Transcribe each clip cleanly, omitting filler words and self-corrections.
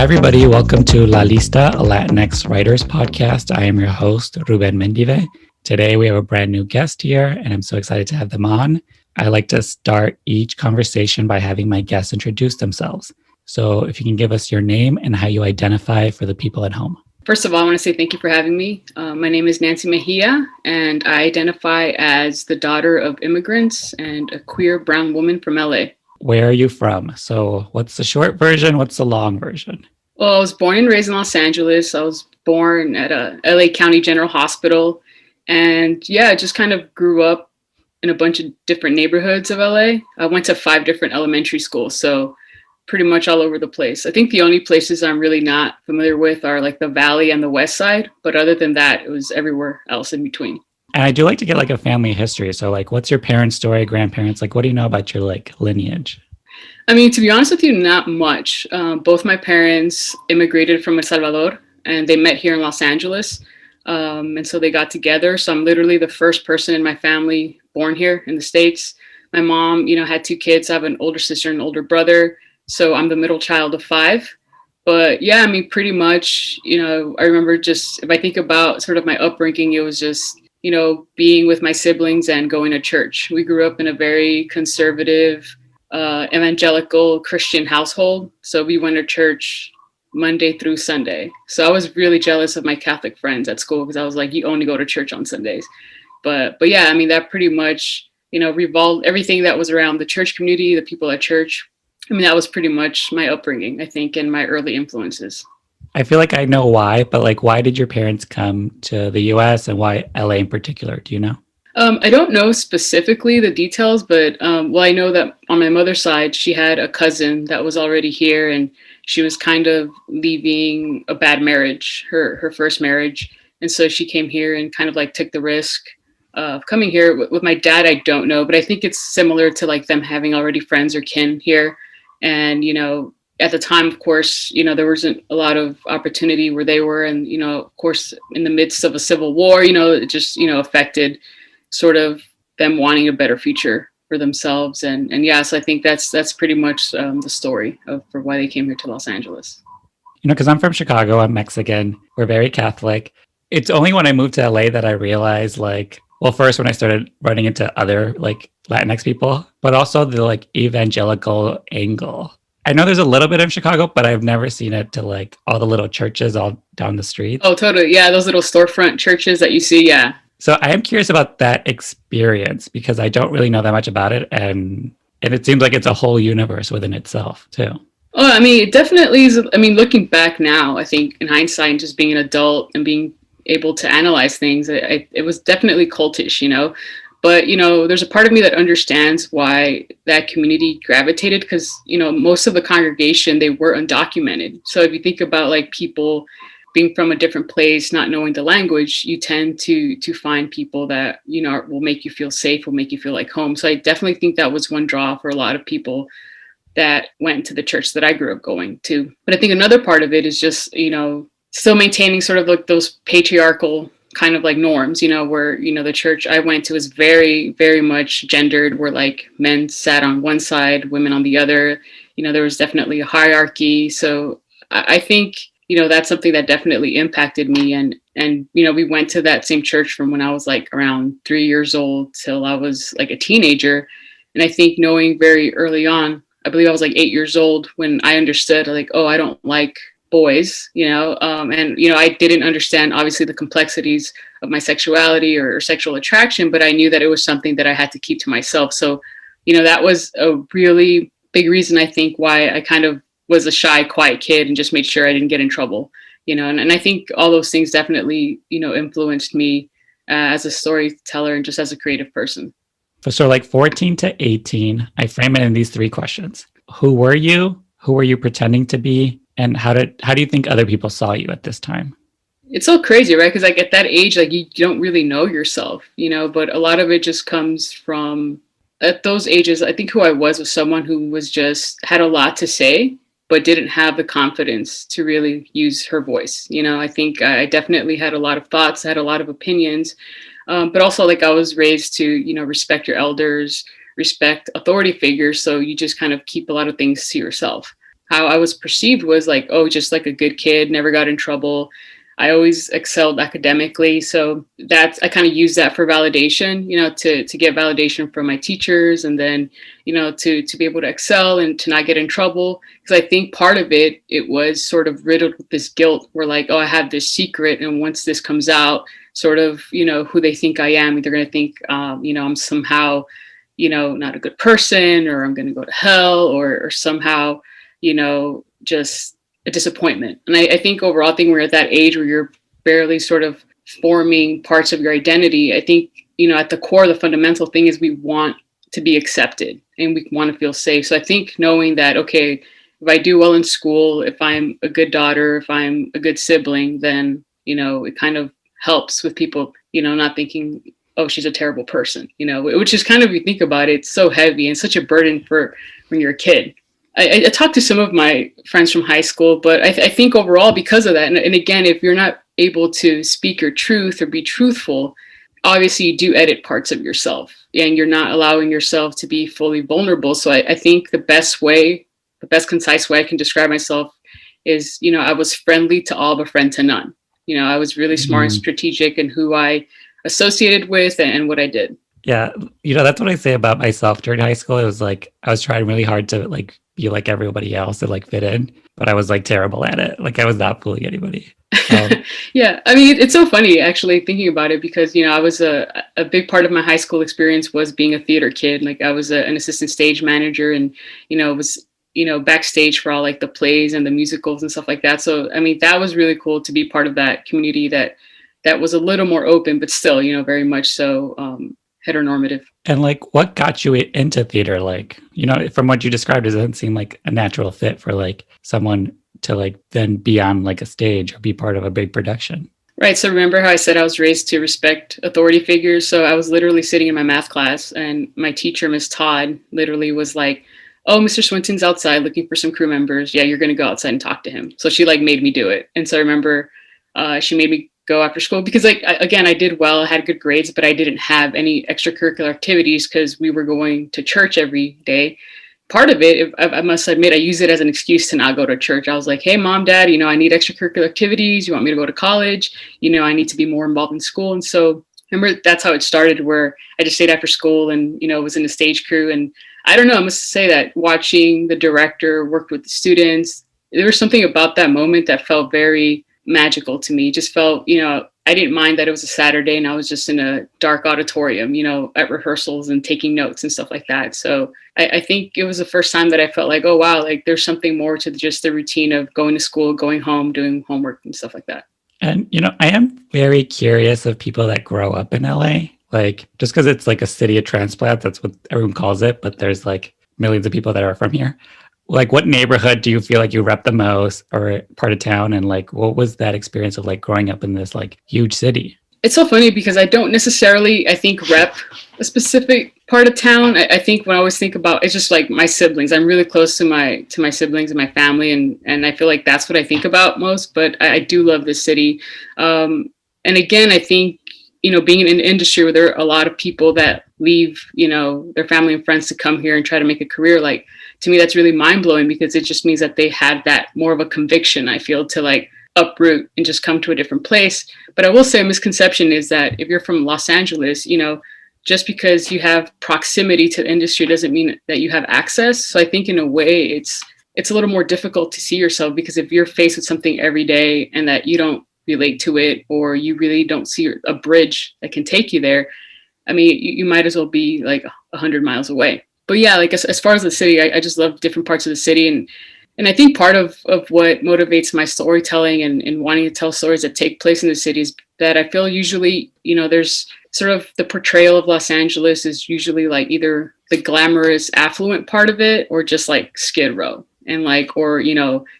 everybody. Welcome to La Lista, a LatinX writers podcast. I am your host, Ruben Mendive. Today, we have a brand new guest here, and I'm so excited to have them on. I like to start each conversation by having my guests introduce themselves. So if you can give us your name and how you identify for the people at home. First of all, I want to say thank you for having me. My name is Nancy Mejia, and I identify as the daughter of immigrants and a queer brown woman from LA. Where are you from? So what's the short version? What's the long version? Well, I was born and raised in Los Angeles. I was born at a LA County General Hospital. And yeah, I just kind of grew up in a bunch of different neighborhoods of LA. I went to 5 different elementary schools, so pretty much all over the place. I think the only places I'm really not familiar with are like the Valley and the West Side. But other than that, it was everywhere else in between. And I do like to get like a family history. So like, what's your parents' story, grandparents? Like, what do you know about your like lineage? I mean, to be honest with you, not much. Both my parents immigrated from El Salvador, and they met here in Los Angeles. And so they got together. So I'm literally the first person in my family born here in the States. My mom, had 2 kids. I have an older sister and an older brother. So I'm the middle child of 5. But yeah, I mean, pretty much, I remember just, if I think about sort of my upbringing, it was just, being with my siblings and going to church. We grew up in a very conservative, evangelical Christian household. So we went to church Monday through Sunday. So I was really jealous of my Catholic friends at school because I was like, you only go to church on Sundays. But yeah, I mean, that pretty much, revolved everything that was around the church community, the people at church. I mean, that was pretty much my upbringing, I think, and my early influences. I feel like I know why, but like, why did your parents come to the US and why LA in particular? Do you know? I don't know specifically the details, but I know that on my mother's side, she had a cousin that was already here, and she was kind of leaving a bad marriage, her first marriage. And so she came here and kind of like took the risk of coming here. With my dad, I don't know, but I think it's similar to like them having already friends or kin here. And, at the time, of course, there wasn't a lot of opportunity where they were. And, of course, in the midst of a civil war, it just, affected sort of them wanting a better future for themselves. And yes, I think that's pretty much the story for why they came here to Los Angeles. Because I'm from Chicago, I'm Mexican, we're very Catholic. It's only when I moved to LA that I realized first when I started running into other like Latinx people, but also the like evangelical angle. I know there's a little bit in Chicago, but I've never seen it to like all the little churches all down the street. Oh, totally. Yeah, those little storefront churches that you see. Yeah. So I am curious about that experience because I don't really know that much about it. And it seems like it's a whole universe within itself too. Oh, I mean, it definitely is. I mean, looking back now, I think in hindsight and just being an adult and being able to analyze things, it was definitely cultish, But, there's a part of me that understands why that community gravitated because, most of the congregation, they were undocumented. So if you think about like people being from a different place, not knowing the language, you tend to find people that, will make you feel safe, will make you feel like home. So I definitely think that was one draw for a lot of people that went to the church that I grew up going to. But I think another part of it is just, still maintaining sort of like those patriarchal kind of like norms, where, the church I went to was very, very much gendered, where like men sat on one side, women on the other. There was definitely a hierarchy. So I think, that's something that definitely impacted me. And, we went to that same church from when I was like around 3 years old till I was like a teenager. And I think knowing very early on, I believe I was like 8 years old when I understood like, oh, I don't like boys, and, I didn't understand obviously the complexities of my sexuality or sexual attraction, but I knew that it was something that I had to keep to myself. So, that was a really big reason, I think, why I kind of was a shy, quiet kid and just made sure I didn't get in trouble, and I think all those things definitely, influenced me as a storyteller and just as a creative person. So like 14 to 18, I frame it in these 3 questions. Who were you? Who were you pretending to be? And how do you think other people saw you at this time? It's so crazy, right? Because like at that age, like you don't really know yourself, but a lot of it just comes from at those ages. I think who I was someone who was just had a lot to say, but didn't have the confidence to really use her voice. I think I definitely had a lot of thoughts, had a lot of opinions, but also like I was raised to, respect your elders, respect authority figures. So you just kind of keep a lot of things to yourself. how I was perceived was like, oh, just like a good kid, never got in trouble. I always excelled academically. So that's, I kind of use that for validation, to get validation from my teachers, and then, to be able to excel and to not get in trouble. Because I think part of it was sort of riddled with this guilt. We're like, oh, I have this secret. And once this comes out, sort of, who they think I am, they're going to think, I'm somehow, not a good person, or I'm going to go to hell, or somehow, just a disappointment. And I think overall, I think we're at that age where you're barely sort of forming parts of your identity. I think, at the core, the fundamental thing is we want to be accepted and we want to feel safe. So I think knowing that, okay, if I do well in school, if I'm a good daughter, if I'm a good sibling, then, it kind of helps with people, not thinking, oh, she's a terrible person, which is kind of, if you think about it, it's so heavy and such a burden for when you're a kid. I talked to some of my friends from high school, but I think overall, because of that, and again, if you're not able to speak your truth or be truthful, obviously you do edit parts of yourself and you're not allowing yourself to be fully vulnerable. So I think the best concise way I can describe myself is, I was friendly to all but friend to none. I was really smart and strategic in who I associated with and what I did. Yeah, that's what I say about myself during high school. It was like I was trying really hard to like be like everybody else and like fit in, but I was like terrible at it. Like I was not fooling anybody. Yeah, I mean, it's so funny actually thinking about it, because I was a big part of my high school experience was being a theater kid. Like I was an assistant stage manager, and was backstage for all like the plays and the musicals and stuff like that. So I mean, that was really cool to be part of that community that was a little more open, but still, very much so heteronormative. And like, what got you into theater? Like, from what you described, it doesn't seem like a natural fit for like someone to like then be on like a stage or be part of a big production. Right. So remember how I said I was raised to respect authority figures? So I was literally sitting in my math class, and my teacher, Miss Todd, literally was like, oh, Mr. Swinton's outside looking for some crew members. Yeah, you're going to go outside and talk to him. So she like made me do it. And so I remember she made me go after school, because like, again, I did well, I had good grades, but I didn't have any extracurricular activities because we were going to church every day. Part of it, I must admit, I used it as an excuse to not go to church. I was like, hey, mom, dad, I need extracurricular activities. You want me to go to college? I need to be more involved in school. And so I remember that's how it started, where I just stayed after school and, was in the stage crew. And I don't know, I must say that watching the director work with the students, there was something about that moment that felt very magical to me. It just felt, I didn't mind that it was a Saturday and I was just in a dark auditorium, at rehearsals and taking notes and stuff like that. So I think it was the first time that I felt like, oh, wow, like there's something more to just the routine of going to school, going home, doing homework and stuff like that. And, I am very curious of people that grow up in LA, like just because it's like a city of transplants, that's what everyone calls it. But there's like millions of people that are from here. Like, what neighborhood do you feel like you rep the most, or part of town? And like, what was that experience of like growing up in this like huge city? It's so funny because I don't necessarily, I think, rep a specific part of town. I think when I always think about, it's just like my siblings. I'm really close to my siblings and my family, and I feel like that's what I think about most. But I do love this city, and again, I think being in an industry where there are a lot of people that leave their family and friends to come here and try to make a career, like, to me that's really mind-blowing, because it just means that they had that more of a conviction, I feel, to like uproot and just come to a different place. But I will say a misconception is that if you're from Los Angeles, just because you have proximity to the industry doesn't mean that you have access. So I think in a way it's a little more difficult to see yourself, because if you're faced with something every day and that you don't relate to it, or you really don't see a bridge that can take you there, I mean, you might as well be like 100 miles away. But yeah, like as far as the city, I just love different parts of the city. And I think part of what motivates my storytelling and wanting to tell stories that take place in the city is that I feel usually, there's sort of the portrayal of Los Angeles is usually like either the glamorous, affluent part of it, or just like Skid Row and like, or,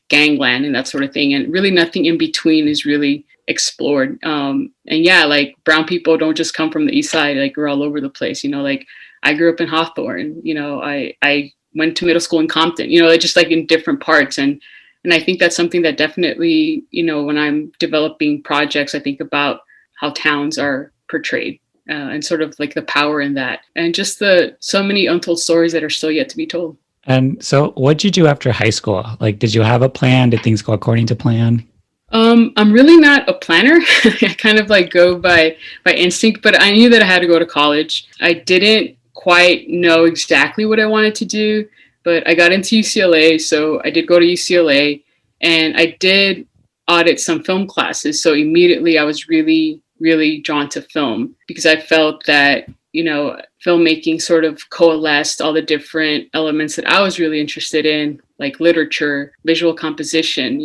gangland and that sort of thing. And really nothing in between is really explored. And yeah, like brown people don't just come from the east side, like we're all over the place, like I grew up in Hawthorne, I went to middle school in Compton, just like in different parts. And I think that's something that definitely, when I'm developing projects, I think about how towns are portrayed and sort of like the power in that, and just so many untold stories that are still yet to be told. And so what did you do after high school? Like, did you have a plan? Did things go according to plan? I'm really not a planner. I kind of like go by instinct, but I knew that I had to go to college. I didn't quite know exactly what I wanted to do, but I got into UCLA, so I did go to UCLA, and I did audit some film classes. So immediately I was really, really drawn to film because I felt that, filmmaking sort of coalesced all the different elements that I was really interested in, like literature, visual composition,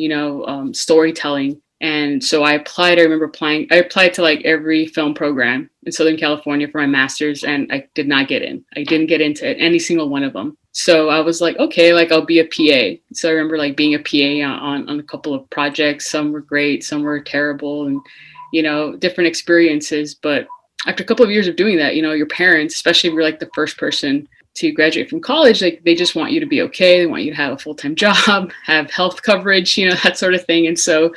storytelling. And so I applied. I remember applying. I applied to like every film program in Southern California for my master's, and I did not get in. I didn't get into any single one of them. So I was like, okay, like I'll be a PA. So I remember like being a PA on a couple of projects. Some were great, some were terrible, and different experiences. But after a couple of years of doing that, your parents, especially if you're like the first person to graduate from college, like they just want you to be okay. They want you to have a full-time job, have health coverage, that sort of thing. And so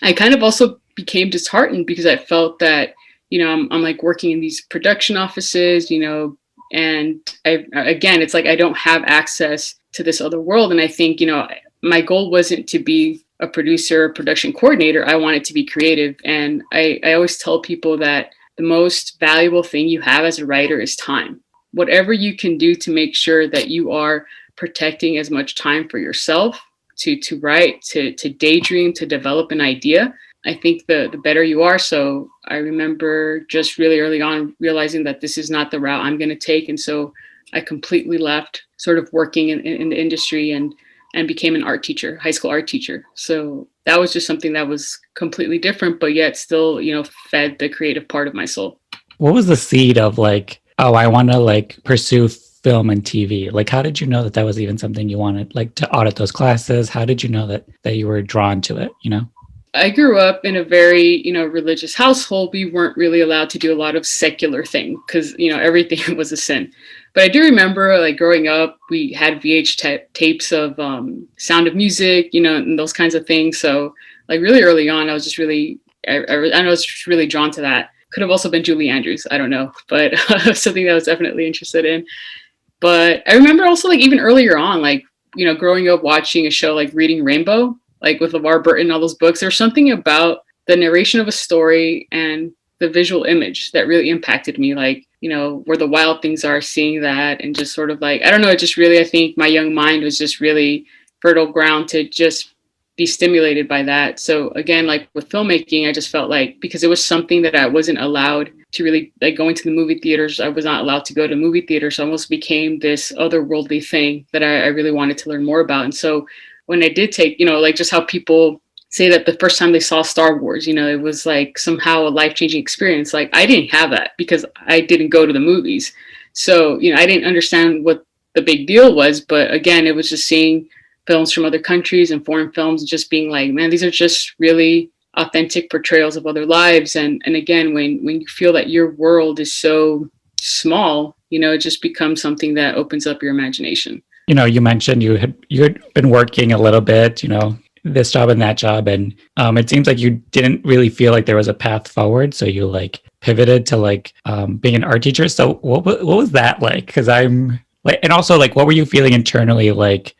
I kind of also became disheartened because I felt that, I'm like working in these production offices, and again, it's like I don't have access to this other world. And I think, my goal wasn't to be a producer or production coordinator. I wanted to be creative. And I always tell people that the most valuable thing you have as a writer is time. Whatever you can do to make sure that you are protecting as much time for yourself to write, to daydream, to develop an idea, I think the better you are. So I remember just really early on realizing that this is not the route I'm going to take. And so I completely left sort of working in the industry and became an art teacher, high school art teacher. So that was just something that was completely different, but yet still, fed the creative part of my soul. What was the seed of like, oh, I want to like pursue film and TV? Like, how did you know that that was even something you wanted, like to audit those classes? How did you know that you were drawn to it, I grew up in a very, religious household. We weren't really allowed to do a lot of secular things because, everything was a sin. But I do remember, like growing up, we had tapes of Sound of Music, and those kinds of things. So, like really early on, I was just really, I was just really drawn to that. Could have also been Julie Andrews, I don't know, but something that I was definitely interested in. But I remember also, like even earlier on, like growing up watching a show like Reading Rainbow, like with LeVar Burton, all those books. There's something about the narration of a story and the visual image that really impacted me. Like, where the wild things are, seeing that, and just sort of like, I don't know, it just really, I think my young mind was just really fertile ground to just be stimulated by that. So again, like with filmmaking, I just felt like because it was something that I wasn't allowed to really like going to the movie theaters. I was not allowed to go to movie theaters. So it almost became this otherworldly thing that I really wanted to learn more about. And so when I did take, like just how people say that the first time they saw Star Wars, it was like somehow a life-changing experience. Like I didn't have that because I didn't go to the movies. So, I didn't understand what the big deal was. But again, it was just seeing films from other countries and foreign films and just being like, man, these are just really authentic portrayals of other lives. And again, when you feel that your world is so small, it just becomes something that opens up your imagination. You mentioned you had been working a little bit, this job and that job, and it seems like you didn't really feel like there was a path forward, so you like pivoted to like being an art teacher. So what was that like? Because I'm like, and also like, what were you feeling internally like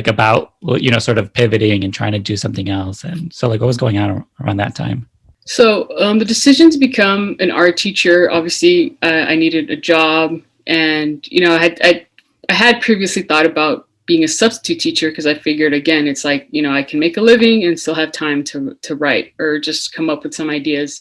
about sort of pivoting and trying to do something else? And so like, what was going on around that time? So the decision to become an art teacher, obviously, I needed a job, and I had previously thought about being a substitute teacher because I figured, again, it's like, I can make a living and still have time to write or just come up with some ideas.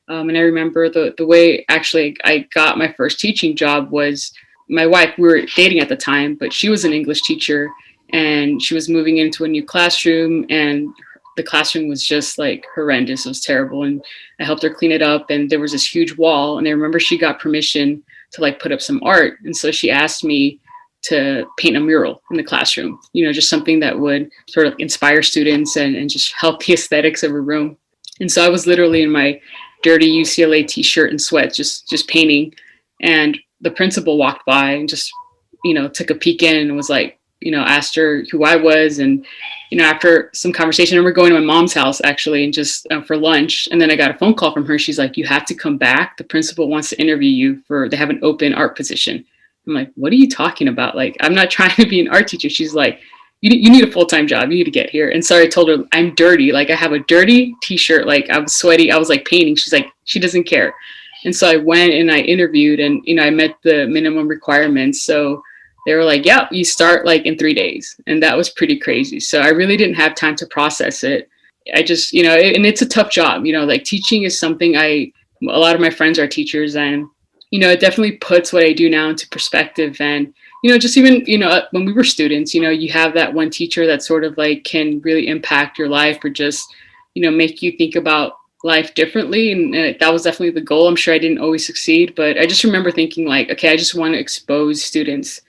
And I remember the way actually I got my first teaching job was my wife, we were dating at the time, but she was an English teacher and she was moving into a new classroom, and the classroom was just like horrendous. It was terrible. And I helped her clean it up, and there was this huge wall. And I remember she got permission to like put up some art. And so she asked me to paint a mural in the classroom, just something that would sort of inspire students and just help the aesthetics of a room. And so I was literally in my dirty UCLA t-shirt and sweats, just painting. And the principal walked by and just, took a peek in and was like, asked her who I was. And, after some conversation, and we're going to my mom's house actually, and just for lunch. And then I got a phone call from her. She's like, you have to come back. The principal wants to interview you they have an open art position. I'm like, what are you talking about? Like, I'm not trying to be an art teacher. She's like, you need a full-time job. You need to get here. And so I told her, I'm dirty. Like, I have a dirty t-shirt. Like, I was sweaty. I was like painting. She's like, she doesn't care. And so I went and I interviewed, and, you know, I met the minimum requirements. So they were like, yeah, you start like in 3 days. And that was pretty crazy. So I really didn't have time to process it. I just, you know, and it's a tough job, you know, like teaching is something a lot of my friends are teachers, and, you know, it definitely puts what I do now into perspective. And, you know, just even, you know, when we were students, you know, you have that one teacher that sort of like can really impact your life, or just, you know, make you think about life differently. And that was definitely the goal. I'm sure I didn't always succeed, but I just remember thinking like, okay, I just want to expose students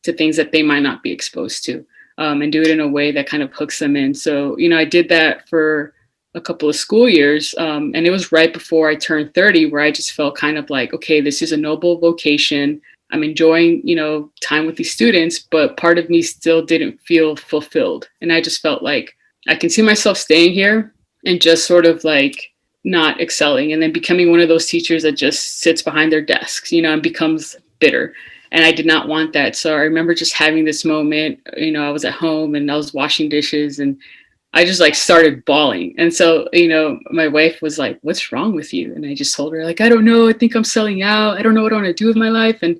to things that they might not be exposed to, and do it in a way that kind of hooks them in. So, you know, I did that for a couple of school years. And it was right before I turned 30, where I just felt kind of like, okay, this is a noble vocation. I'm enjoying, you know, time with these students, but part of me still didn't feel fulfilled. And I just felt like I can see myself staying here and just sort of like not excelling, and then becoming one of those teachers that just sits behind their desks, you know, and becomes bitter. And I did not want that. So I remember just having this moment, you know, I was at home and I was washing dishes, and I just like started bawling. And so, you know, my wife was like, what's wrong with you? And I just told her like, I don't know. I think I'm selling out. I don't know what I want to do with my life. And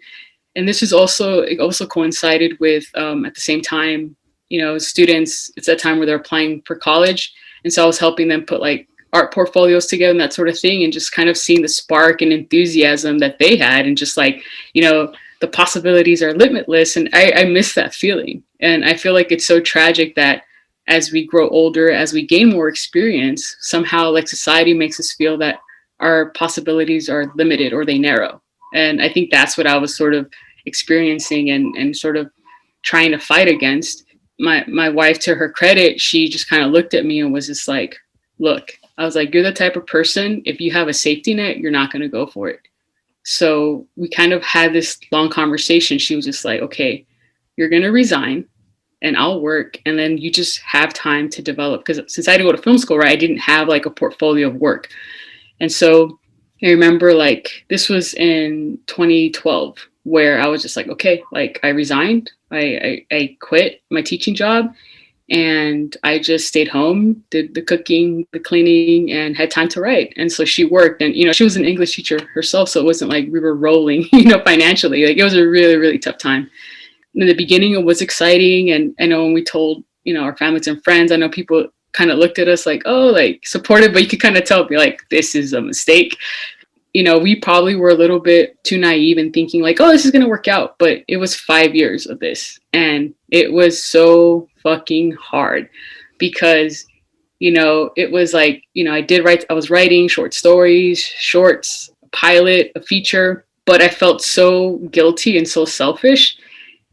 this is also, it also coincided with, at the same time, you know, students, it's that time where they're applying for college. And so I was helping them put like art portfolios together and that sort of thing. And just kind of seeing the spark and enthusiasm that they had, and just like, you know, the possibilities are limitless. And I miss that feeling. And I feel like it's so tragic that as we grow older, as we gain more experience, somehow like society makes us feel that our possibilities are limited or they narrow. And I think that's what I was sort of experiencing, and sort of trying to fight against. My wife, to her credit, she just kind of looked at me and was just like, look, I was like, you're the type of person, if you have a safety net, you're not going to go for it. So we kind of had this long conversation. She was just like, okay, you're going to resign and I'll work. And then you just have time to develop. Because since I didn't go to film school, right, I didn't have like a portfolio of work. And so I remember like this was in 2012, where I was just like, okay, like I resigned. I quit my teaching job, and I just stayed home, did the cooking, the cleaning, and had time to write. And so she worked, and, you know, she was an English teacher herself. So it wasn't like we were rolling, you know, financially. Like it was a really, really tough time. In the beginning, it was exciting. And I know when we told, you know, our families and friends, I know people kind of looked at us like, oh, like supportive, but you could kind of tell, be like, this is a mistake. You know, we probably were a little bit too naive in thinking like, oh, this is going to work out. But it was 5 years of this. And it was so fucking hard, because, you know, it was like, you know, I was writing short stories, shorts, a pilot, a feature, but I felt so guilty and so selfish.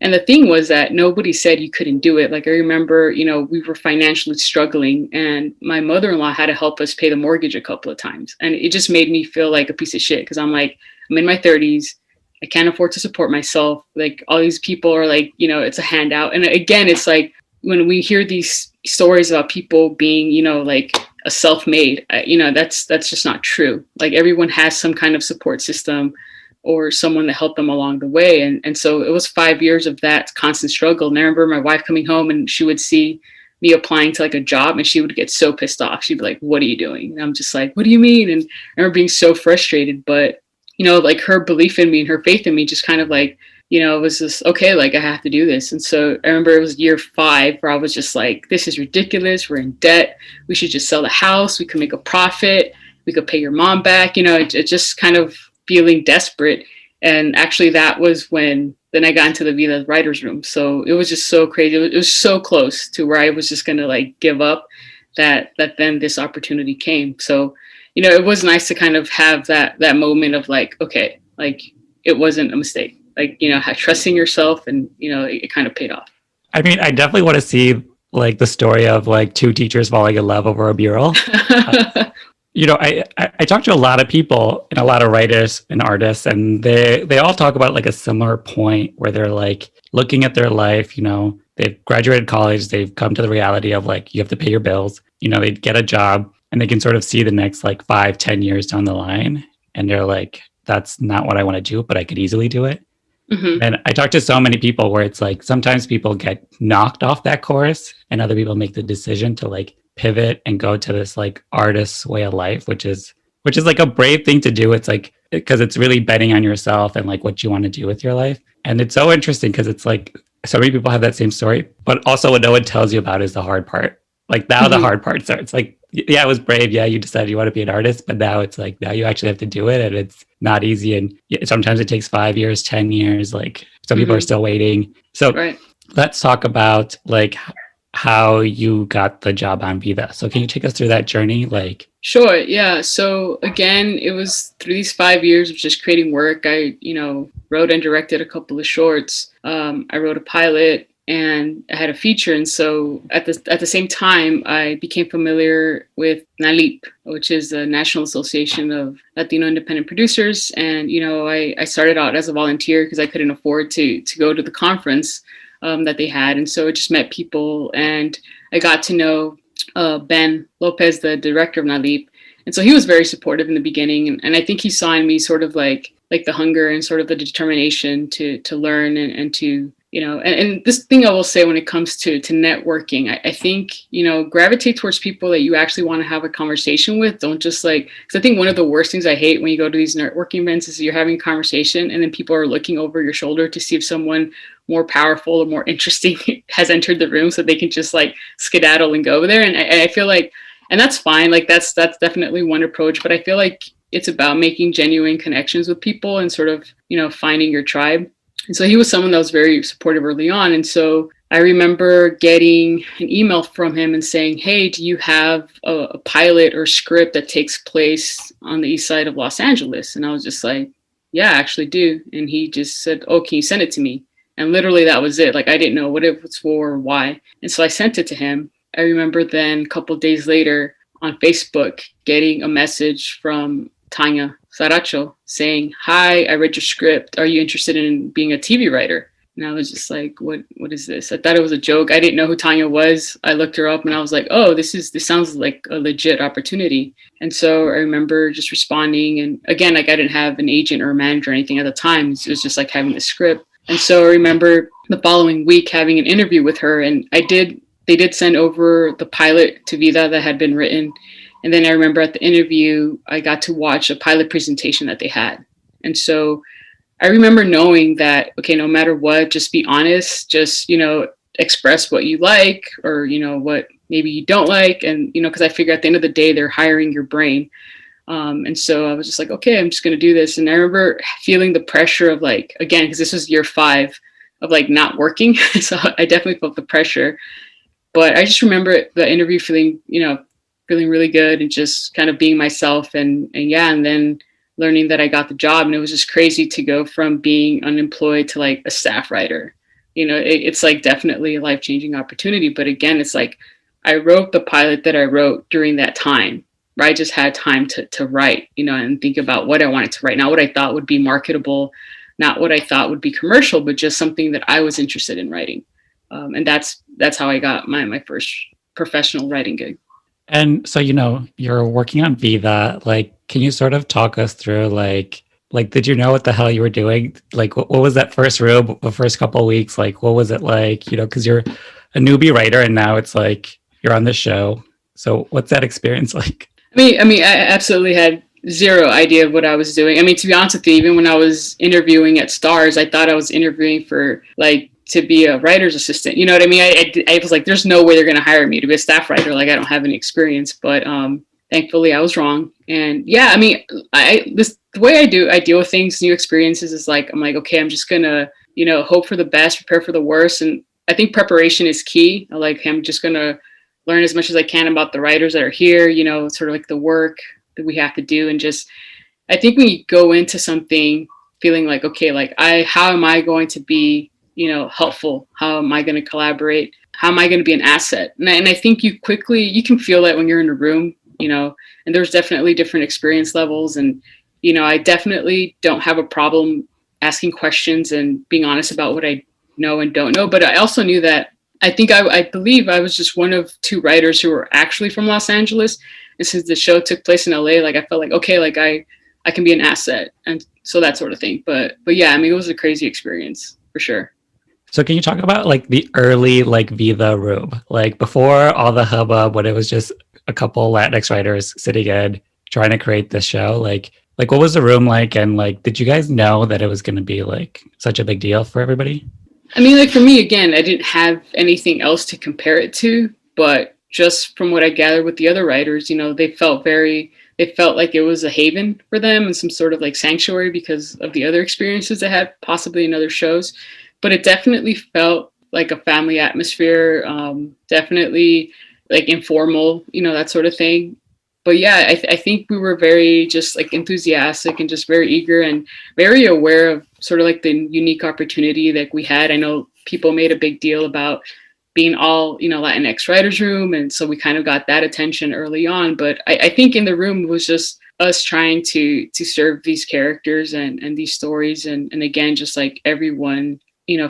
And the thing was that nobody said you couldn't do it. Like I remember, you know, we were financially struggling, and my mother-in-law had to help us pay the mortgage a couple of times. And it just made me feel like a piece of shit, because I'm like, I'm in my 30s. I can't afford to support myself. Like all these people are like, you know, it's a handout. And again, it's like when we hear these stories about people being, you know, like a self-made, you know, that's just not true. Like everyone has some kind of support system or someone that helped them along the way. And so it was 5 years of that constant struggle. And I remember my wife coming home, and she would see me applying to like a job, and she would get so pissed off. She'd be like, what are you doing? And I'm just like, what do you mean? And I remember being so frustrated, but, you know, like her belief in me and her faith in me just kind of like, you know, it was just, okay, like I have to do this. And so I remember it was year 5 where I was just like, this is ridiculous. We're in debt. We should just sell the house. We could make a profit. We could pay your mom back. You know, it just kind of feeling desperate. And actually that was when then I got into the VIDA writer's room. So it was just so crazy. It was so close to where I was just going to like give up, that then this opportunity came. So, you know, it was nice to kind of have that moment of like, okay, like it wasn't a mistake, like, you know, trusting yourself, and, you know, it kind of paid off. I mean, I definitely want to see like the story of like 2 teachers falling in love over a mural. You know, I talk to a lot of people and a lot of writers and artists, and they all talk about like a similar point where they're like looking at their life. You know, they've graduated college, they've come to the reality of like you have to pay your bills. You know, they get a job, and they can sort of see the next like 5-10 years down the line, and they're like, that's not what I want to do, but I could easily do it. Hmm. And I talk to so many people where it's like sometimes people get knocked off that course and other people make the decision to like pivot and go to this like artist's way of life, which is like a brave thing to do. It's like because it's really betting on yourself and like what you want to do with your life. And it's so interesting because it's like so many people have that same story, but also what no one tells you about is the hard part. Like now the Hmm. hard part starts. Like yeah, it was brave. Yeah, you decided you want to be an artist, but now it's like now you actually have to do it, and it's not easy. And sometimes it takes 5 years, 10 years. Like some people are Hmm. still waiting. So Right. let's talk about like how you got the job on VIDA. So can you take us through that journey? Like, Sure. Yeah. So again, it was through these 5 years of just creating work. I, wrote and directed a couple of shorts. I wrote a pilot and I had a feature. And so at the same time, I became familiar with NALIP, which is the National Association of Latino Independent Producers. And I started out as a volunteer because I couldn't afford to go to the conference that they had, and so I just met people and I got to know Ben Lopez, the director of NALIP. And so he was very supportive in the beginning. And I think he saw in me sort of like the hunger and sort of the determination to learn and to, and this thing I will say when it comes to networking, I think, gravitate towards people that you actually want to have a conversation with. Don't just like, because I think one of the worst things I hate when you go to these networking events is you're having a conversation and then people are looking over your shoulder to see if someone more powerful or more interesting has entered the room so they can just like skedaddle and go there. And I feel like, and that's fine. Like that's definitely one approach, but I feel like it's about making genuine connections with people and sort of, finding your tribe. And so he was someone that was very supportive early on. And so I remember getting an email from him and saying, hey, do you have a pilot or script that takes place on the east side of Los Angeles? And I was just like, yeah, I actually do. And he just said, oh, can you send it to me? And literally that was it. Like I didn't know what it was for or why. And so I sent it to him. I remember then a couple of days later on Facebook getting a message from Tanya Saracho saying, hi, I read your script. Are you interested in being a TV writer? And I was just like, what is this? I thought it was a joke. I didn't know who Tanya was. I looked her up and I was like, oh, this sounds like a legit opportunity. And so I remember just responding. And again, like I didn't have an agent or a manager or anything at the time. It was just like having the script. And so I remember the following week having an interview with her, and they did send over the pilot to VIDA that had been written. And then I remember at the interview, I got to watch a pilot presentation that they had. And so I remember knowing that, okay, no matter what, just be honest, just, express what you like or, what maybe you don't like. And, because I figure at the end of the day, they're hiring your brain. And so I was just like, okay, I'm just going to do this. And I remember feeling the pressure of like, again, because this was year 5 of like not working. So I definitely felt the pressure. But I just remember the interview feeling, feeling really good and just kind of being myself. And yeah, and then learning that I got the job. And it was just crazy to go from being unemployed to like a staff writer. It's like definitely a life-changing opportunity. But again, it's like I wrote the pilot that I wrote during that time where I just had time to write, and think about what I wanted to write, not what I thought would be marketable, not what I thought would be commercial, but just something that I was interested in writing. And that's how I got my first professional writing gig. and so you're working on VIDA. Like, can you sort of talk us through like did you know what the hell you were doing? Like, what was that first room, the first couple of weeks? Like, what was it like? Because you're a newbie writer, and now it's like you're on the show. So, what's that experience like? I absolutely had zero idea of what I was doing. I mean, to be honest with you, even when I was interviewing at Stars, I thought I was interviewing for like to be a writer's assistant. You know what I mean? I was like, there's no way they're going to hire me to be a staff writer. Like, I don't have any experience. But thankfully, I was wrong. And yeah, I mean, the way I deal with things, new experiences is like, I'm like, okay, I'm just gonna, hope for the best, prepare for the worst. And I think preparation is key. I'm just gonna learn as much as I can about the writers that are here, sort of like the work that we have to do. And just, I think when you go into something feeling like, okay, like how am I going to be, helpful? How am I going to collaborate? How am I going to be an asset? And I think you can feel that when you're in a room, and there's definitely different experience levels. And, I definitely don't have a problem asking questions and being honest about what I know and don't know. But I also knew that I believe I was just one of 2 writers who were actually from Los Angeles. And since the show took place in LA, like I felt like, okay, like I I can be an asset, and so that sort of thing. But yeah, I mean, it was a crazy experience for sure. So can you talk about like the early like VIDA room, like before all the hubbub, when it was just a couple Latinx writers sitting in trying to create this show? Like what was the room like, and like did you guys know that it was going to be like such a big deal for everybody? I mean, like for me, again, I didn't have anything else to compare it to, but just from what I gathered with the other writers, they felt like it was a haven for them and some sort of like sanctuary because of the other experiences they had possibly in other shows. But it definitely felt like a family atmosphere, definitely like informal, that sort of thing. But yeah, I think we were very just like enthusiastic and just very eager and very aware of sort of like the unique opportunity that we had. I know people made a big deal about being all, Latinx writers room. And so we kind of got that attention early on. But I think in the room was just us trying to serve these characters and these stories. And again, just like everyone,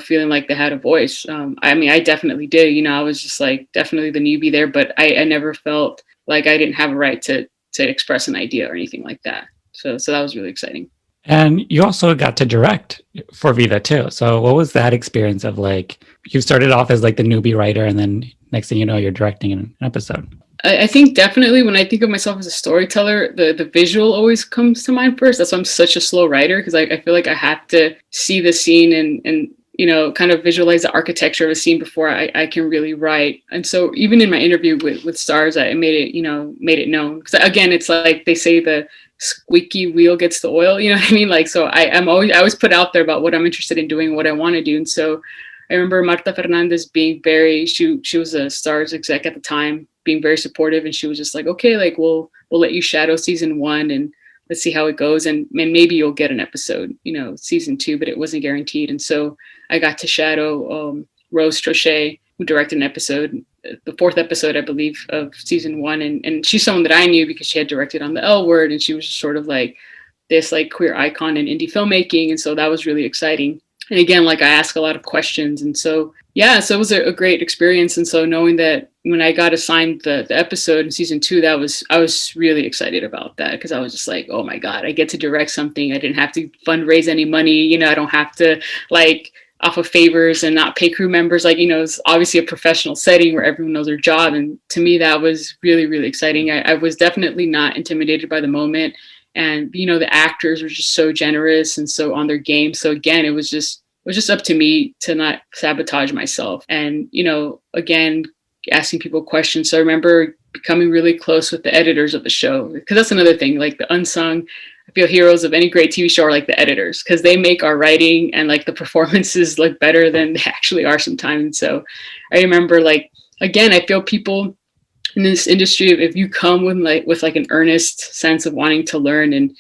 feeling like they had a voice. I mean, I definitely did, I was just like definitely the newbie there, but I never felt like I didn't have a right to express an idea or anything like that. So that was really exciting. And you also got to direct for VIDA too. So what was that experience of like, you started off as like the newbie writer and then next thing you know, you're directing an episode? I think definitely when I think of myself as a storyteller, the visual always comes to mind first. That's why I'm such a slow writer, because I feel like I have to see the scene and kind of visualize the architecture of a scene before I can really write. And so even in my interview with Stars, I made it known. Because again, it's like they say the squeaky wheel gets the oil, you know what I mean? Like, so I always put out there about what I'm interested in doing, what I want to do. And so I remember Marta Fernandez being she was a Stars exec at the time, being very supportive. And she was just like, okay, like we'll let you shadow season 1 and let's see how it goes. And maybe you'll get an episode, season 2, but it wasn't guaranteed. And so I got to shadow Rose Trochet, who directed an episode, the 4th episode, I believe, of season 1. And she's someone that I knew because she had directed on the L Word, and she was just sort of like this like queer icon in indie filmmaking. And so that was really exciting. And again, like I ask a lot of questions. And so, yeah, so it was a great experience. And so knowing that when I got assigned the episode in season 2, I was really excited about that, because I was just like, oh my God, I get to direct something. I didn't have to fundraise any money. I don't have to like off of favors and not pay crew members. Like, it's obviously a professional setting where everyone knows their job. And to me, that was really, really exciting. I was definitely not intimidated by the moment. And, the actors were just so generous and so on their game. So again, it was just up to me to not sabotage myself. And, again, asking people questions. So I remember becoming really close with the editors of the show, because that's another thing, like the unsung, I feel, heroes of any great TV show are like the editors, because they make our writing and like the performances look better than they actually are sometimes. And so I remember, like, again, I feel people in this industry, if you come with an earnest sense of wanting to learn and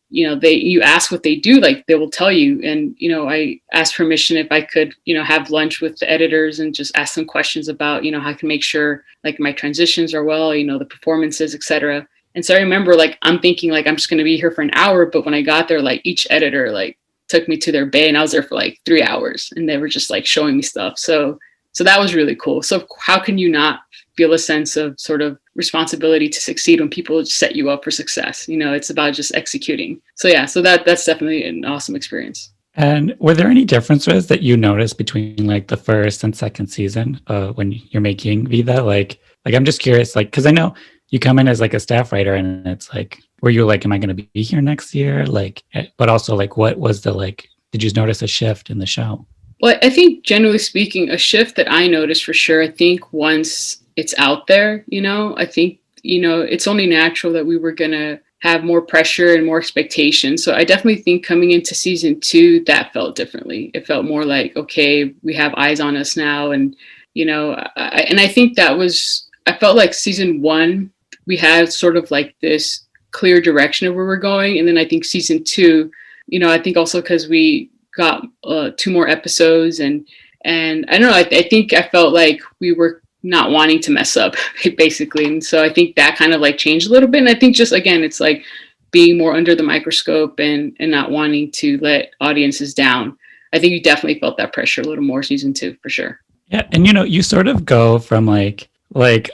you ask what they do, like they will tell you. And I asked permission if I could have lunch with the editors and just ask them questions about how I can make sure like my transitions are well, the performances, etc. And so I remember, like, I'm thinking like I'm just going to be here for an hour, but when I got there, like each editor like took me to their bay, and I was there for like 3 hours, and they were just like showing me stuff. So that was really cool. So how can you not feel a sense of sort of responsibility to succeed when people set you up for success? It's about just executing. So yeah, so that's definitely an awesome experience. And were there any differences that you noticed between like the first and second season when you're making VIDA? Like I'm just curious, like, because I know you come in as like a staff writer, and it's like, were you like, am I going to be here next year? Like, but also like, what was the like? Did you notice a shift in the show? Well, I think generally speaking, a shift that I noticed for sure, I think once it's out there, I think, it's only natural that we were going to have more pressure and more expectation. So I definitely think coming into season 2, that felt differently. It felt more like, okay, we have eyes on us now. And, I think I felt like season 1, we had sort of like this clear direction of where we're going. And then I think season 2, I think also because we got 2 more episodes and I don't know, I think I felt like we were not wanting to mess up basically. And so I think that kind of like changed a little bit. And I think just, again, it's like being more under the microscope and not wanting to let audiences down. I think you definitely felt that pressure a little more season 2 for sure. Yeah. And you sort of go from like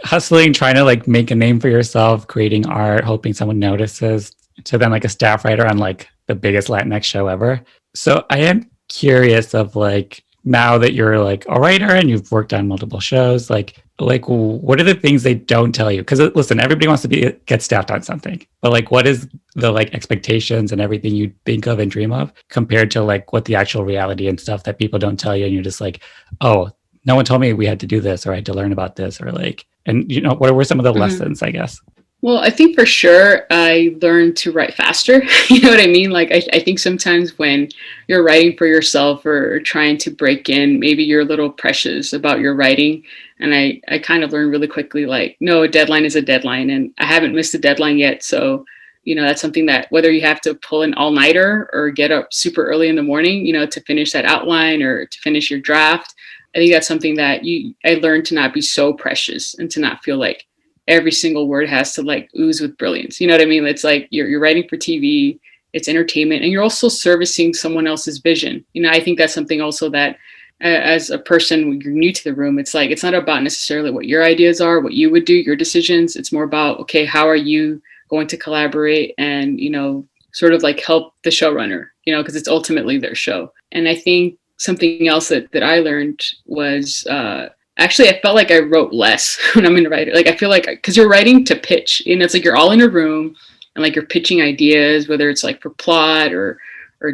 hustling, trying to like make a name for yourself, creating art, hoping someone notices, to then like a staff writer on like the biggest Latinx show ever. So I am curious of like now that you're like a writer and you've worked on multiple shows, like what are the things they don't tell you? Because listen, everybody wants to get staffed on something, but like what is the like expectations and everything you think of and dream of compared to like what the actual reality and stuff that people don't tell you, and you're just like, oh, no one told me we had to do this or I had to learn about this, or like, and you know, what were some of the lessons, I guess? Well, I think for sure I learned to write faster. You know what I mean? Like, I think sometimes when you're writing for yourself or trying to break in, maybe you're a little precious about your writing. And I kind of learned really quickly, like, no, a deadline is a deadline. And I haven't missed a deadline yet. So, you know, that's something that whether you have to pull an all-nighter or get up super early in the morning, you know, to finish that outline or to finish your draft, I think that's something that I learned to not be so precious and to not feel like every single word has to like ooze with brilliance. You know what I mean? It's like you're writing for TV, it's entertainment, and you're also servicing someone else's vision. You know, I think that's something also that as a person, when you're new to the room, it's like, it's not about necessarily what your ideas are, what you would do, your decisions. It's more about, okay, how are you going to collaborate and, you know, sort of like help the showrunner, you know, because it's ultimately their show. And I think something else that I learned was, actually, I felt like I wrote less when I'm in writing. Like, I feel like, because you're writing to pitch, and it's like you're all in a room and like you're pitching ideas, whether it's like for plot or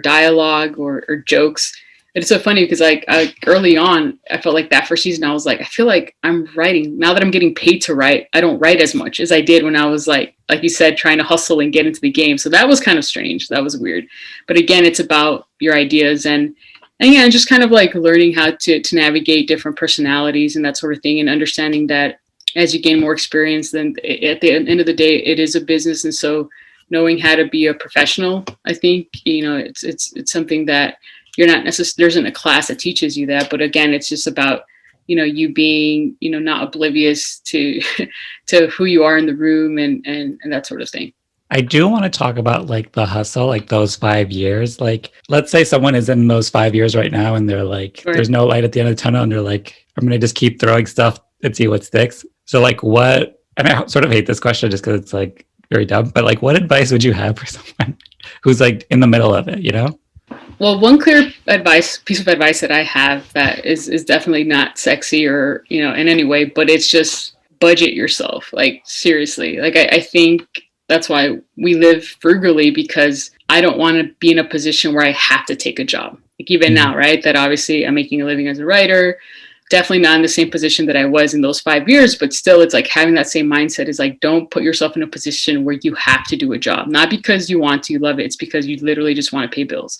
dialogue or jokes. And it's so funny because like early on, I felt like that first season, I was like, I feel like I'm writing now that I'm getting paid to write. I don't write as much as I did when I was like you said, trying to hustle and get into the game. So that was kind of strange. That was weird. But again, it's about your ideas and yeah, just kind of like learning how to navigate different personalities and that sort of thing, and understanding that as you gain more experience, then at the end of the day, it is a business. And so knowing how to be a professional, I think, you know, it's something that you're not necessarily, there isn't a class that teaches you that. But again, it's just about, you know, you being, you know, not oblivious to to who you are in the room and that sort of thing. I do want to talk about like the hustle, like those 5 years. Like, let's say someone is in those 5 years right now and they're like, Right. there's no light at the end of the tunnel, and they're like, I'm going to just keep throwing stuff and see what sticks. So, like, what, and I sort of hate this question just because it's like very dumb, but like, what advice would you have for someone who's like in the middle of it, you know? Well, one clear piece of advice that I have that is definitely not sexy or, you know, in any way, but it's just budget yourself. Like, seriously, like I think that's why we live frugally, because I don't want to be in a position where I have to take a job. Like even now, right? That obviously I'm making a living as a writer, definitely not in the same position that I was in those 5 years, but still it's like having that same mindset is like, don't put yourself in a position where you have to do a job, not because you want to, you love it. It's because you literally just want to pay bills.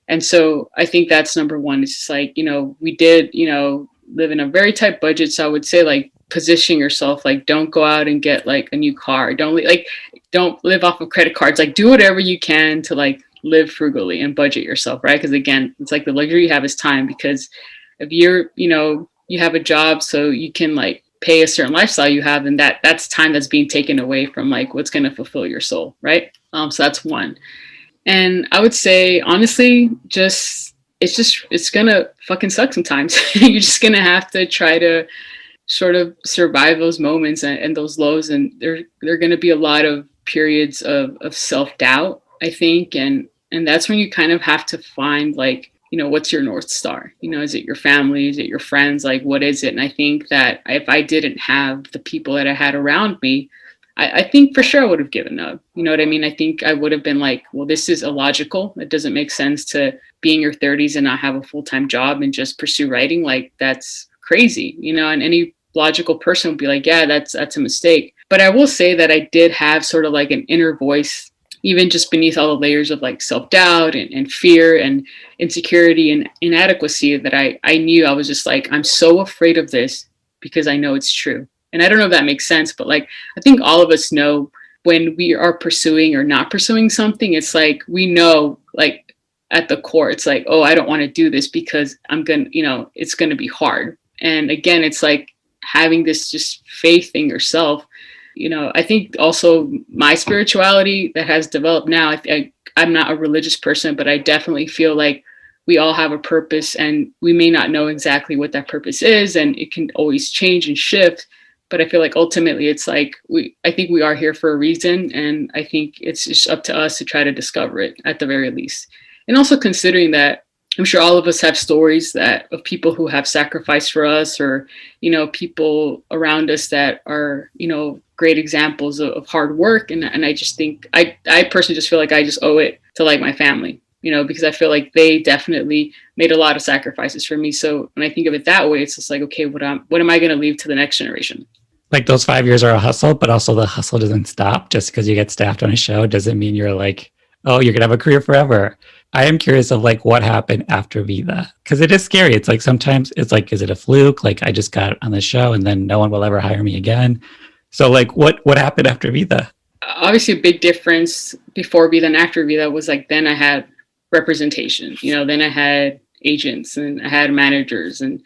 And so I think that's number one. It's just like, you know, we did, you know, live in a very tight budget. So I would say like position yourself, like don't go out and get like a new car. Don't live off of credit cards. Like do whatever you can to like live frugally and budget yourself, right? Because again, it's like the luxury you have is time. Because if you're, you know, you have a job so you can like pay a certain lifestyle you have, and that's time that's being taken away from like what's going to fulfill your soul, right? So that's one. And I would say, honestly, it's gonna fucking suck sometimes. You're just gonna have to try to sort of survive those moments and those lows. And there are gonna be a lot of periods of self-doubt, I think. And that's when you kind of have to find like, you know, what's your North Star? You know, is it your family? Is it your friends? Like, what is it? And I think that if I didn't have the people that I had around me, I think for sure I would have given up. You know what I mean? I think I would have been like, well, this is illogical. It doesn't make sense to be in your 30s and not have a full-time job and just pursue writing. Like, that's crazy, you know, and any logical person would be like, yeah, that's a mistake. But I will say that I did have sort of like an inner voice, even just beneath all the layers of like self-doubt and fear and insecurity and inadequacy, that I knew I was just like, I'm so afraid of this because I know it's true. And I don't know if that makes sense, but like, I think all of us know when we are pursuing or not pursuing something, it's like, we know, like at the core, it's like, oh, I don't want to do this because I'm going to, you know, it's going to be hard. And again, it's like having this just faith in yourself. You know, I think also my spirituality that has developed now, I'm not a religious person, but I definitely feel like we all have a purpose, and we may not know exactly what that purpose is, and it can always change and shift. but I feel like ultimately it's like I think we are here for a reason, and I think it's just up to us to try to discover it at the very least. And also considering that I'm sure all of us have stories that of people who have sacrificed for us, or people around us that are great examples of hard work. And I just think I personally just feel like I just owe it to like my family, because I feel like they definitely made a lot of sacrifices for me. So when I think of it that way, it's just like, okay, what am I going to leave to the next generation? Like those 5 years are a hustle, but also the hustle doesn't stop. Just because you get staffed on a show doesn't mean you're like, oh, you're gonna have a career forever. I am curious of like what happened after VIDA, because it is scary. It's like sometimes it's like, is it a fluke? Like I just got on the show and then no one will ever hire me again. So like what happened after VIDA? Obviously, a big difference before VIDA and after VIDA was like then I had representation. Then I had agents and I had managers, and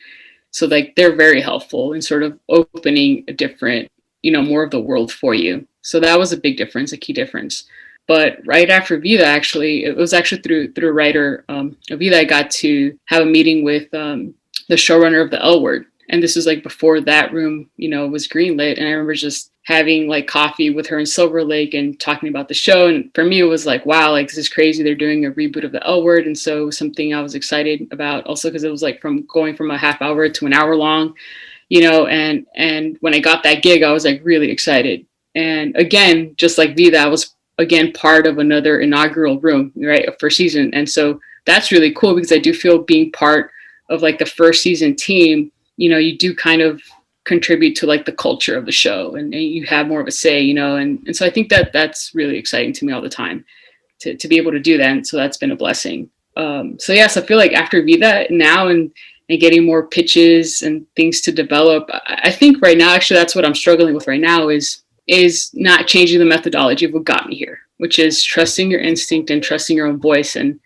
so like they're very helpful in sort of opening a different, more of the world for you. So that was a big difference, a key difference. But right after VIDA, actually, it was actually through a writer of VIDA, I got to have a meeting with the showrunner of the L Word. And this was like before that room, was greenlit. And I remember just having like coffee with her in Silver Lake and talking about the show. And for me, it was like, wow, like this is crazy. They're doing a reboot of the L Word. And so it was something I was excited about also because it was like going from a half hour to an hour long, and when I got that gig, I was like really excited. And again, just like VIDA, I was again part of another inaugural room, right, first season. And so that's really cool because I do feel being part of like the first season team, you do kind of contribute to like the culture of the show, and you have more of a say, and so I think that that's really exciting to me all the time to be able to do that. And so that's been a blessing. So yes, I feel like after VIDA now and getting more pitches and things to develop, I think right now, actually, that's what I'm struggling with right now is not changing the methodology of what got me here, which is trusting your instinct and trusting your own voice. And,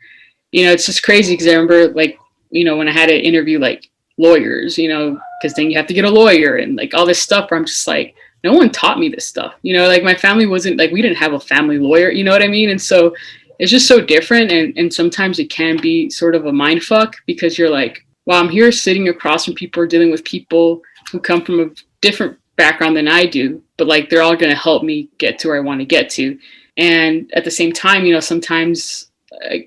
it's just crazy because I remember like, when I had to interview like lawyers, because then you have to get a lawyer and like all this stuff where I'm just like, no one taught me this stuff, like my family wasn't like, we didn't have a family lawyer, you know what I mean? And so it's just so different. And sometimes it can be sort of a mind fuck because you're like, wow, I'm here sitting across from people or dealing with people who come from a different background than I do, but like they're all going to help me get to where I want to get to. And at the same time, sometimes,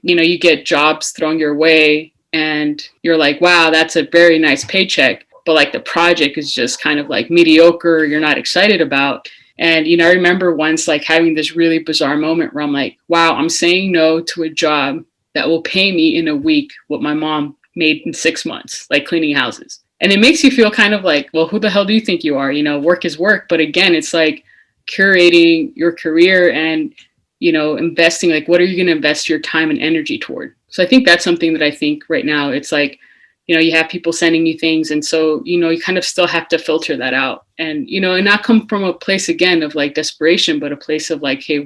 you get jobs thrown your way and you're like, wow, that's a very nice paycheck. But like the project is just kind of like mediocre, you're not excited about. And, I remember once like having this really bizarre moment where I'm like, wow, I'm saying no to a job that will pay me in a week what my mom made in 6 months, like cleaning houses. And it makes you feel kind of like, well, who the hell do you think you are? Work is work. But again, it's like curating your career and, investing, like, what are you going to invest your time and energy toward? So I think that's something that I think right now, it's like, you have people sending you things. And so, you kind of still have to filter that out and, and not come from a place again of like desperation, but a place of like, hey,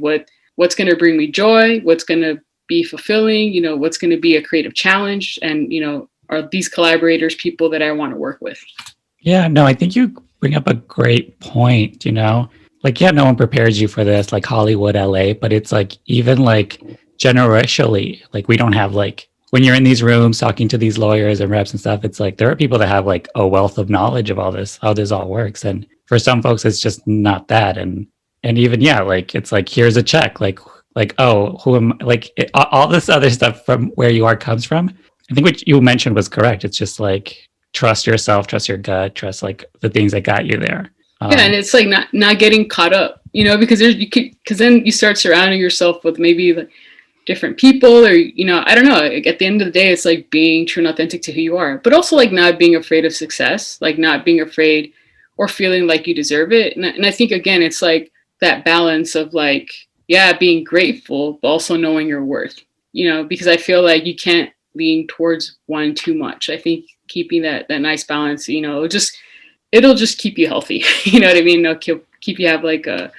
what's going to bring me joy? What's going to be fulfilling? What's going to be a creative challenge? And, are these collaborators people that I want to work with? Yeah, no, I think you bring up a great point, like, yeah, no one prepares you for this, like Hollywood, LA, but it's like, even like generationally, like we don't have like, when you're in these rooms talking to these lawyers and reps and stuff, it's like, there are people that have like a wealth of knowledge of all this, how this all works. And for some folks, it's just not that. And even, yeah, like, it's like, here's a check, like, oh, who am like all this other stuff from where you are comes from. I think what you mentioned was correct. It's just like, trust yourself, trust your gut, trust like the things that got you there. Yeah, and it's like not getting caught up, because because then you start surrounding yourself with maybe like different people, or I don't know. Like, at the end of the day, it's like being true and authentic to who you are, but also like not being afraid of success, like not being afraid or feeling like you deserve it. And I think again, it's like that balance of like, yeah, being grateful, but also knowing your worth. Because I feel like you can't lean towards one too much. I think keeping that nice balance, it'll just keep you healthy. You know what I mean? It'll keep you have like a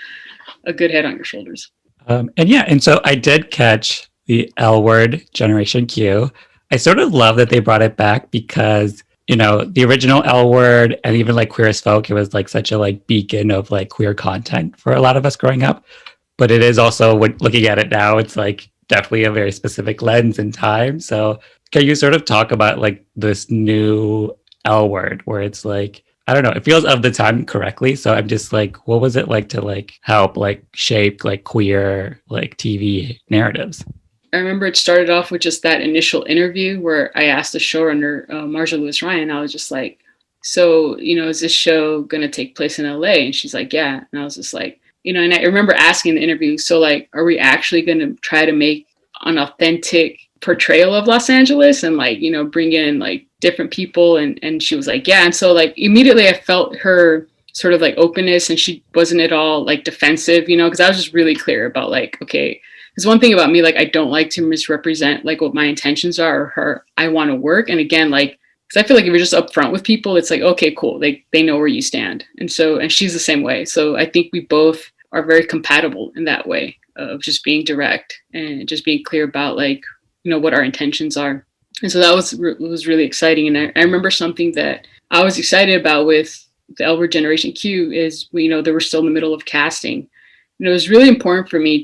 good head on your shoulders. And so I did catch the L Word Generation Q. I sort of love that they brought it back because, the original L Word and even like Queer as Folk, it was like such a like beacon of like queer content for a lot of us growing up. But it is also, when looking at it now, it's like definitely a very specific lens and time. So can you sort of talk about like this new L Word where it's like, I don't know, it feels of the time correctly. So I'm just like, what was it like to like help like shape like queer like TV narratives? I remember it started off with just that initial interview where I asked the showrunner, Marja Lewis Ryan, I was just like, so, is this show going to take place in LA? And she's like, yeah. And I was just like, and I remember asking in the interview, so like, are we actually going to try to make an authentic portrayal of Los Angeles and like, bring in like different people? And she was like, yeah. And so like immediately I felt her sort of like openness, and she wasn't at all like defensive, because I was just really clear about like, okay, there's one thing about me, like I don't like to misrepresent like what my intentions are or how I want to work. And again, like, because I feel like if you're just upfront with people, it's like, okay, cool, they know where you stand. And she's the same way. So I think we both are very compatible in that way of just being direct and just being clear about like, what our intentions are. And so that was really exciting. And I remember something that I was excited about with the L Word Generation Q is, they were still in the middle of casting. And it was really important for me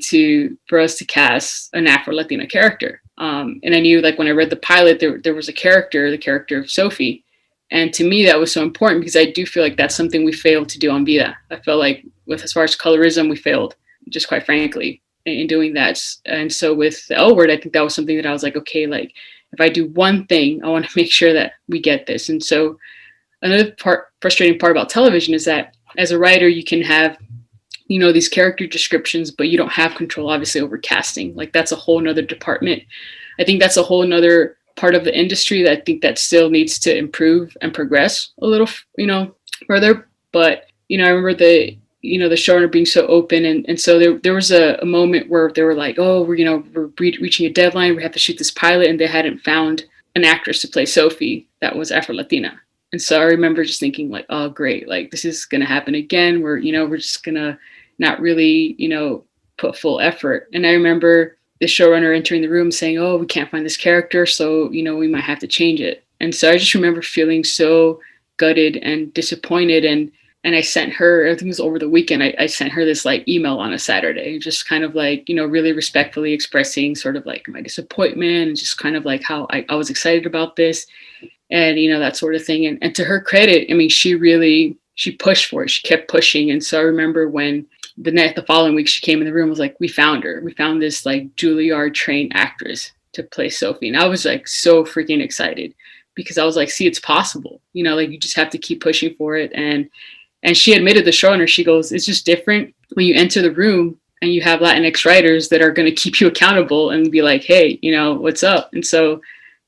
for us to cast an Afro-Latina character. And I knew like when I read the pilot, there was the character of Sophie. And to me, that was so important because I do feel like that's something we failed to do on VIDA. I felt like as far as colorism, we failed, just quite frankly, in doing that. And so with the L Word, I think that was something that I was like, okay, like if I do one thing, I want to make sure that we get this. And so another frustrating part about television is that as a writer, you can have these character descriptions, but you don't have control, obviously, over casting. Like that's a whole nother department. I think that's a whole nother part of the industry that I think that still needs to improve and progress a little, further. But, I remember the showrunner being so open. And so there was a moment where they were like, oh, we're reaching a deadline. We have to shoot this pilot. And they hadn't found an actress to play Sophie that was Afro-Latina. And so I remember just thinking like, oh, great. Like this is going to happen again. We're just going to not really, put full effort. And I remember the showrunner entering the room saying, oh, we can't find this character. So, we might have to change it. And so I just remember feeling so gutted and disappointed. And I sent her, I think it was over the weekend, I sent her this like email on a Saturday, just kind of like, really respectfully expressing sort of like my disappointment and just kind of like how I was excited about this and, that sort of thing. And to her credit, I mean, she pushed for it. She kept pushing. And so I remember when the following week she came in the room, was like, we found her. We found this like Juilliard trained actress to play Sophie. And I was like so freaking excited because I was like, see, it's possible, like you just have to keep pushing for it. And she admitted, the showrunner, she goes, it's just different when you enter the room and you have Latinx writers that are going to keep you accountable and be like, hey, what's up? And so,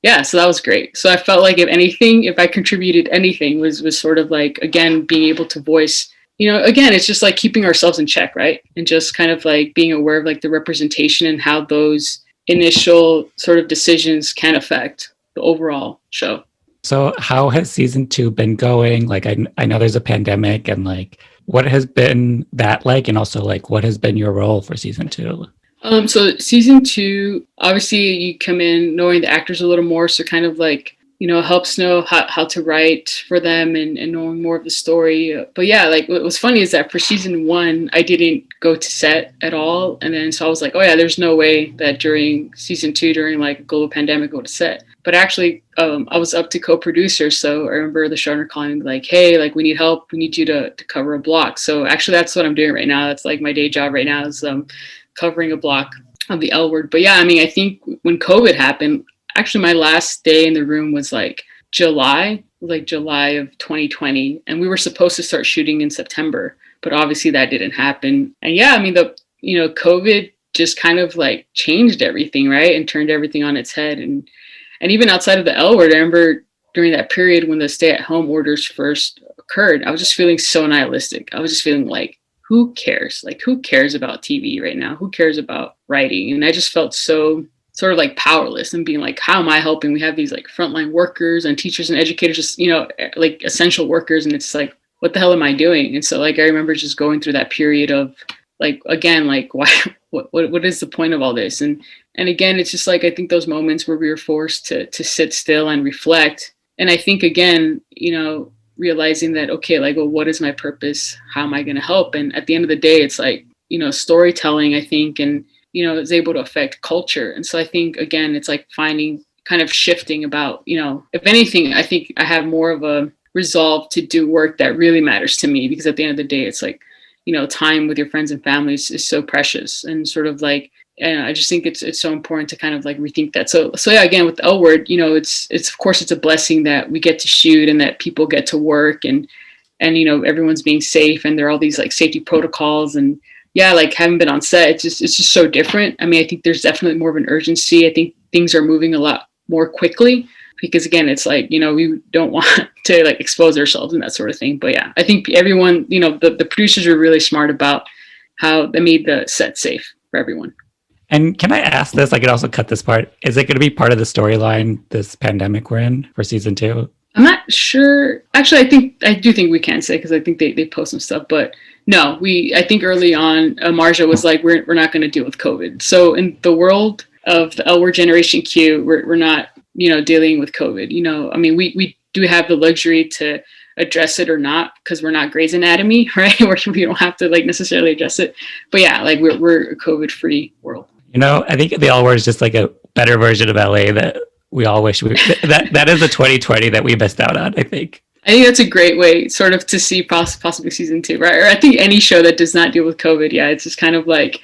yeah, so that was great. So I felt like if I contributed anything was sort of like, again, being able to voice, again, it's just like keeping ourselves in check, right? And just kind of like being aware of like the representation and how those initial sort of decisions can affect the overall show. So how has season 2 been going? Like I know there's a pandemic and like what has been that like? And also like what has been your role for season 2? So season 2, obviously you come in knowing the actors a little more. So kind of like, helps know how to write for them and knowing more of the story. But yeah, like what was funny is that for season 1, I didn't go to set at all. And then so I was like, oh yeah, there's no way that during season 2, during like a global pandemic, go to set. But actually, I was up to co-producer. So I remember the showrunner calling me like, hey, like we need help. We need you to cover a block. So actually that's what I'm doing right now. That's like my day job right now is covering a block of the L Word. But yeah, I mean, I think when COVID happened, actually my last day in the room was like July of 2020. And we were supposed to start shooting in September, but obviously that didn't happen. And yeah, I mean, COVID just kind of like changed everything, right? And turned everything on its head. And even outside of the L Word, I remember during that period when the stay-at-home orders first occurred, I was just feeling so nihilistic. I was just feeling like, who cares? Like, who cares about TV right now? Who cares about writing? And I just felt so sort of like powerless and being like, how am I helping? We have these like frontline workers and teachers and educators, just, like essential workers. And it's like, what the hell am I doing? And so like, I remember just going through that period of like, again, like, why, what is the point of all this? And again, it's just like, I think those moments where we were forced to sit still and reflect. And I think, again, realizing that, okay, like, well, what is my purpose? How am I going to help? And at the end of the day, it's like, storytelling, I think, and, is able to affect culture. And so I think, again, it's like finding kind of shifting about, if anything, I think I have more of a resolve to do work that really matters to me, because at the end of the day, it's like, time with your friends and families is so precious, and sort of like, and I just think it's so important to kind of like rethink that. So yeah, again, with the L Word, it's of course it's a blessing that we get to shoot and that people get to work, and everyone's being safe, and there are all these like safety protocols, and yeah, like having been on set, it's just so different. I mean, I think there's definitely more of an urgency. I think things are moving a lot more quickly, because again, it's like, we don't want to like expose ourselves and that sort of thing. But yeah, I think everyone, the producers were really smart about how they made the set safe for everyone. And can I ask this? I could also cut this part. Is it going to be part of the storyline, this pandemic we're in, for season 2? I'm not sure. Actually, I do think we can say, because I think they post some stuff, but no, I think early on, Marja was like, we're not going to deal with COVID. So in the world of the L Word Generation Q, we're not, dealing with COVID. I mean, we do have the luxury to address it or not, because we're not Grey's Anatomy, right? Where we don't have to like necessarily address it. But yeah, like we're a COVID-free world. I think the L Word is just like a better version of LA that we all wish that is the 2020 that we missed out on, I think. I think that's a great way sort of to see possibly season 2, right? Or I think any show that does not deal with COVID, yeah, it's just kind of like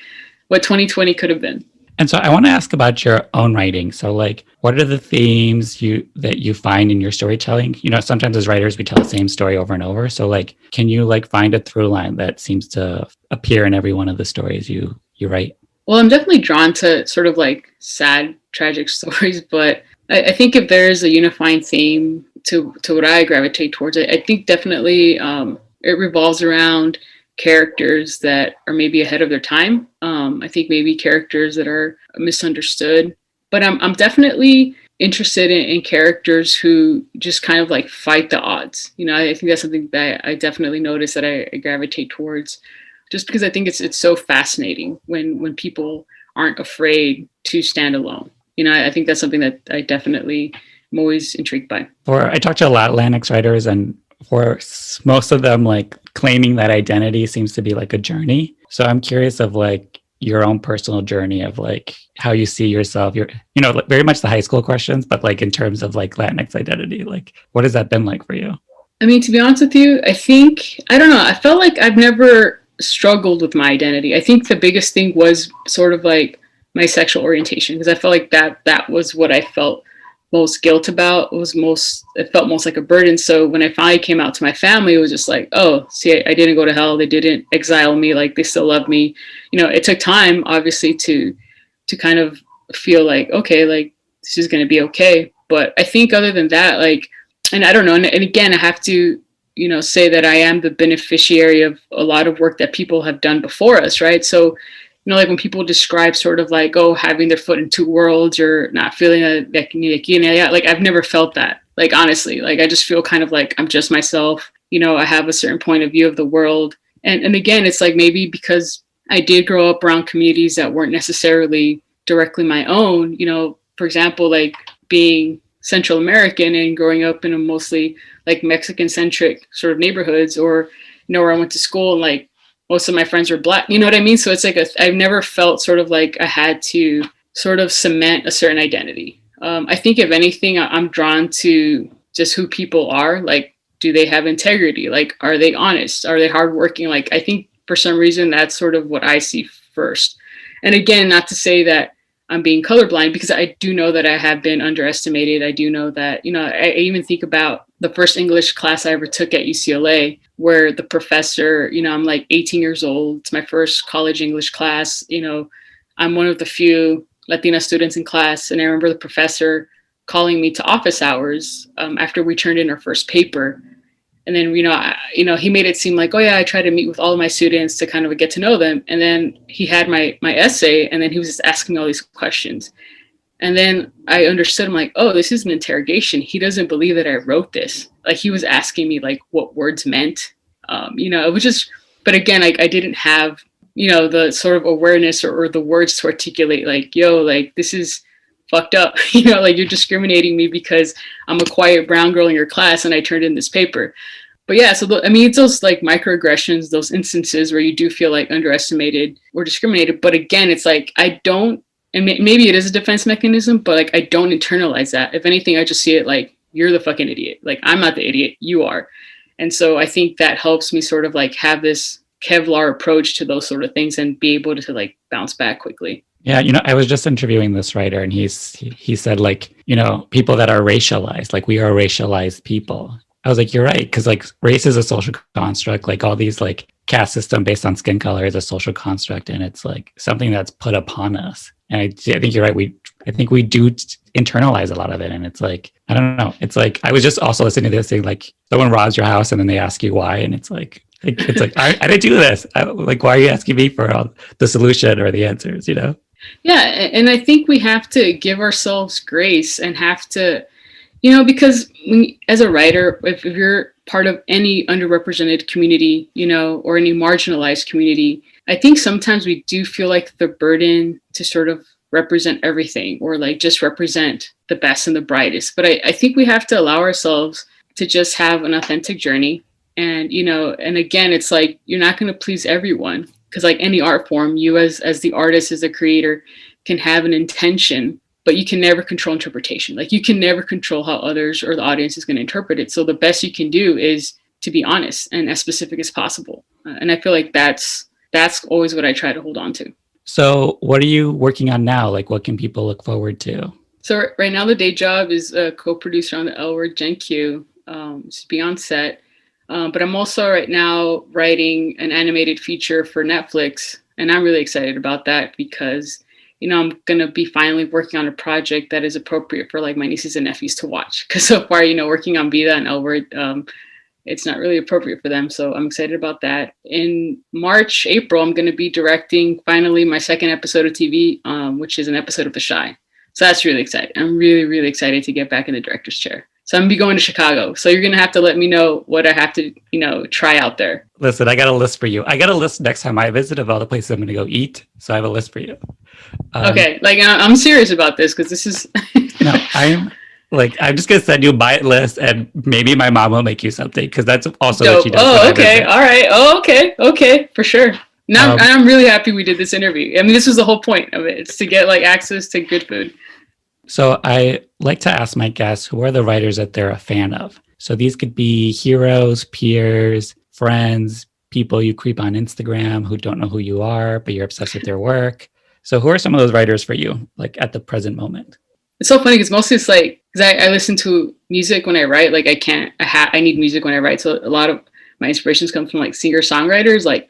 what 2020 could have been. And so I want to ask about your own writing. So like, what are the themes that you find in your storytelling? Sometimes as writers, we tell the same story over and over. So like, can you like find a through line that seems to appear in every one of the stories you write? Well, I'm definitely drawn to sort of like sad, tragic stories, but I think if there's a unifying theme to what I gravitate towards, I think definitely it revolves around characters that are maybe ahead of their time. I think maybe characters that are misunderstood, but I'm definitely interested in characters who just kind of like fight the odds. I think that's something that I definitely notice that I gravitate towards, just because I think it's so fascinating when people aren't afraid to stand alone. I think that's something that I definitely am always intrigued by. I talked to a lot of LatinX writers, and for most of them, like claiming that identity seems to be like a journey. So I'm curious of like your own personal journey of like how you see yourself. Very much the high school questions, but like in terms of like Latinx identity, like what has that been like for you? I mean, to be honest with you, I don't know. I felt like I've never struggled with my identity. I think the biggest thing was sort of like my sexual orientation, because I felt like that was what I felt most guilt about. It felt most like a burden. So when I finally came out to my family, it was just like, oh, see, I didn't go to hell. They didn't exile me. Like, they still love me. It took time, obviously, to kind of feel like, okay, like this is going to be okay. But I think other than that, like, and I don't know. And again, I have to, say that I am the beneficiary of a lot of work that people have done before us, right? So, like when people describe sort of like, oh, having their foot in 2 worlds, or not feeling like I've never felt that. Like, honestly, like I just feel kind of like I'm just myself. I have a certain point of view of the world. And again, it's like maybe because I did grow up around communities that weren't necessarily directly my own, for example, like being Central American and growing up in a mostly like Mexican centric sort of neighborhoods, or, where I went to school and like most of my friends were Black, you know what I mean? So it's like I've never felt sort of like I had to sort of cement a certain identity. I think if anything, I'm drawn to just who people are. Like, do they have integrity? Like, are they honest? Are they hardworking? Like, I think for some reason that's sort of what I see first. And again, not to say that I'm being colorblind, because I do know that I have been underestimated. I do know that, I even think about the first English class I ever took at UCLA, where the professor, I'm like 18 years old. It's my first college English class. I'm one of the few Latina students in class. And I remember the professor calling me to office hours after we turned in our first paper. And then, he made it seem like, oh yeah, I try to meet with all of my students to kind of get to know them. And then he had my essay, and then he was just asking me all these questions. And then I understood, I'm like, oh, this is an interrogation. He doesn't believe that I wrote this. Like, he was asking me like what words meant, it was just, but again, like I didn't have, the sort of awareness or the words to articulate like, yo, like this is fucked up, like you're discriminating me because I'm a quiet brown girl in your class and I turned in this paper. But yeah, so it's those like microaggressions, those instances where you do feel like underestimated or discriminated. But again, it's like I don't, and maybe it is a defense mechanism, but like I don't internalize that. If anything, I just see it like you're the fucking idiot. Like, I'm not the idiot, you are. And so I think that helps me sort of like have this Kevlar approach to those sort of things and be able to like bounce back quickly. Yeah, I was just interviewing this writer, and he said, like, people that are racialized, like we are racialized people. I was like, you're right, because like race is a social construct, like all these like caste system based on skin color is a social construct, and it's like something that's put upon us. And I think you're right. I think we do internalize a lot of it, and it's like, I don't know. It's like I was just also listening to this thing, like someone robs your house, and then they ask you why, and it's like I didn't do this. Like, why are you asking me for all the solution or the answers? Yeah, and I think we have to give ourselves grace and have to, because as a writer, if you're part of any underrepresented community, or any marginalized community, I think sometimes we do feel like the burden to sort of represent everything or like just represent the best and the brightest. But I think we have to allow ourselves to just have an authentic journey. And, and again, it's like, you're not going to please everyone. Because like any art form, you as the artist, as the creator, can have an intention, but you can never control interpretation. Like, you can never control how others or the audience is going to interpret it. So the best you can do is to be honest and as specific as possible. And I feel like that's always what I try to hold on to. So what are you working on now? Like, what can people look forward to? So right now the day job is a co-producer on the L Word Gen Q, to be on set. But I'm also right now writing an animated feature for Netflix. And I'm really excited about that because, I'm going to be finally working on a project that is appropriate for like my nieces and nephews to watch. Because so far, working on VIDA and L Word, it's not really appropriate for them. So I'm excited about that. In March, April, I'm going to be directing finally my second episode of TV, which is an episode of The Chi. So that's really exciting. I'm really, really excited to get back in the director's chair. So I'm going to be going to Chicago. So you're going to have to let me know what I have to, try out there. Listen, I got a list for you. I got a list next time I visit of all the places I'm going to go eat. So I have a list for you. Okay. Like, I'm serious about this because this is... No, I'm just going to send you a buy it list and maybe my mom will make you something because that's also dope. what she does. Oh, okay. All right. Oh, okay. Okay. For sure. Now, I'm really happy we did this interview. I mean, this was the whole point of it. It's to get like access to good food. So I like to ask my guests who are the writers that they're a fan of. So these could be heroes, peers, friends, people you creep on Instagram who don't know who you are, but you're obsessed with their work. So who are some of those writers for you, like at the present moment? It's so funny because mostly it's like, because I listen to music when I write. Like I need music when I write. So a lot of my inspirations come from like singer-songwriters like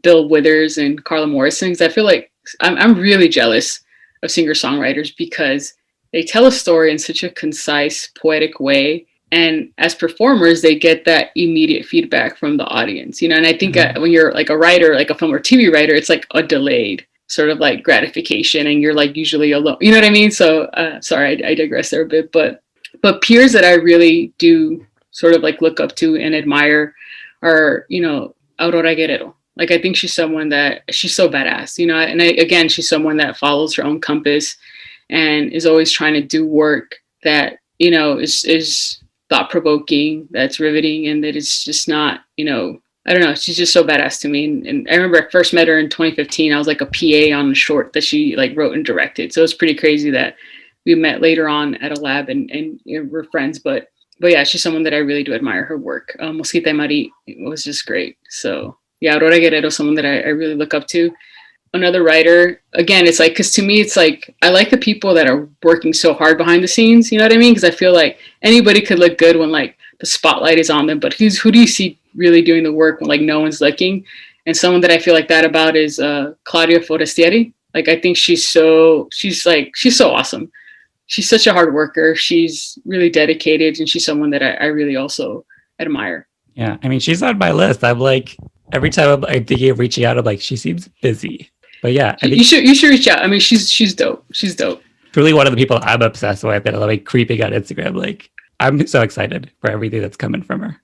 Bill Withers and Carla Morrison. Because I feel like I'm really jealous of singer-songwriters because they tell a story in such a concise, poetic way. And as performers, they get that immediate feedback from the audience, and I think when you're like a writer, like a film or TV writer, it's like a delayed sort of like gratification and you're like usually alone, you know what I mean? So sorry, I digress there a bit, but peers that I really do sort of like look up to and admire are, Aurora Guerrero. Like, I think she's someone that she's so badass, and again, she's someone that follows her own compass and is always trying to do work that, is thought-provoking, that's riveting, and that is just not, I don't know, she's just so badass to me. And I remember I first met her in 2015. I was like a PA on a short that she like wrote and directed. So it's pretty crazy that we met later on at a lab and we're friends. But yeah, she's someone that I really do admire her work. Mosquita y Mari was just great. So yeah, Aurora Guerrero, someone that I really look up to. Another writer, again, it's like, because to me, it's like, I like the people that are working so hard behind the scenes, you know what I mean? Because I feel like anybody could look good when like the spotlight is on them, but who do you see really doing the work when like no one's looking? And someone that I feel like that about is Claudia Forestieri. Like, I think she's so awesome. She's such a hard worker. She's really dedicated, and she's someone that I really also admire. Yeah, I mean, she's on my list. I'm like, every time I'm thinking of reaching out, I'm like, she seems busy. But yeah, I think you should reach out. I mean, she's dope. She's dope. Truly one of the people I'm obsessed with, and I'm like creeping on Instagram. Like, I'm so excited for everything that's coming from her,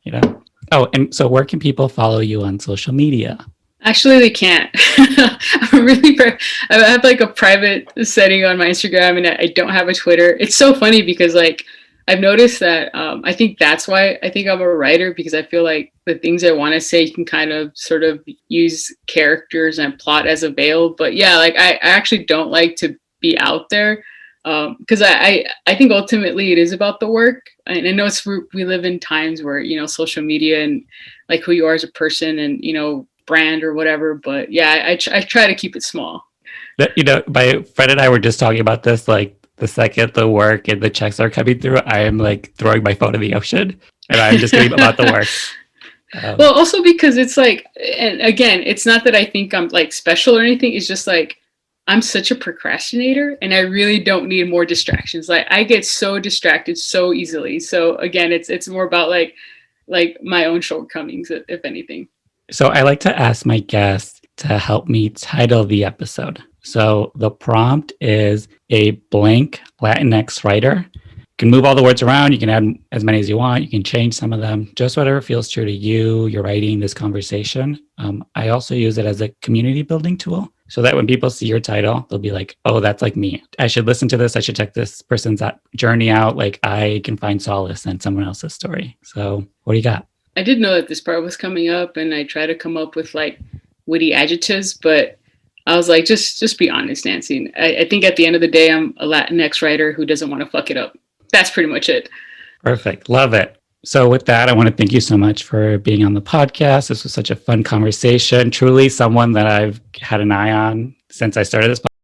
Oh, and so where can people follow you on social media? Actually, they can't. I have like a private setting on my Instagram, and I don't have a Twitter. It's so funny because like I've noticed that I think that's why I think I'm a writer, because I feel like the things I want to say you can kind of sort of use characters and plot as a veil. But yeah, like I actually don't like to be out there. Because I think ultimately it is about the work. And I know we live in times where, you know, social media and like who you are as a person and, you know, brand or whatever. But yeah, I try to keep it small. That, you know, my friend and I were just talking about this. Like the second the work and the checks are coming through, I am like throwing my phone in the ocean, and I'm just kidding about the work. Well, also because it's like, and again, it's not that I think I'm like special or anything. It's just like I'm such a procrastinator, and I really don't need more distractions. Like I get so distracted so easily. So again, it's more about like my own shortcomings, if anything. So I like to ask my guests to help me title the episode. So the prompt is a blank Latinx writer. You can move all the words around. You can add as many as you want. You can change some of them, just whatever feels true to you. You're writing this conversation. I also use it as a community building tool so that when people see your title, they'll be like, oh, that's like me. I should listen to this. I should check this person's journey out. Like I can find solace in someone else's story. So what do you got? I did know that this part was coming up, and I try to come up with like witty adjectives, but I was like, just be honest, Nancy. I think at the end of the day, I'm a Latinx writer who doesn't want to fuck it up. That's pretty much it. Perfect. Love it. So with that, I want to thank you so much for being on the podcast. This was such a fun conversation. Truly someone that I've had an eye on since I started this podcast.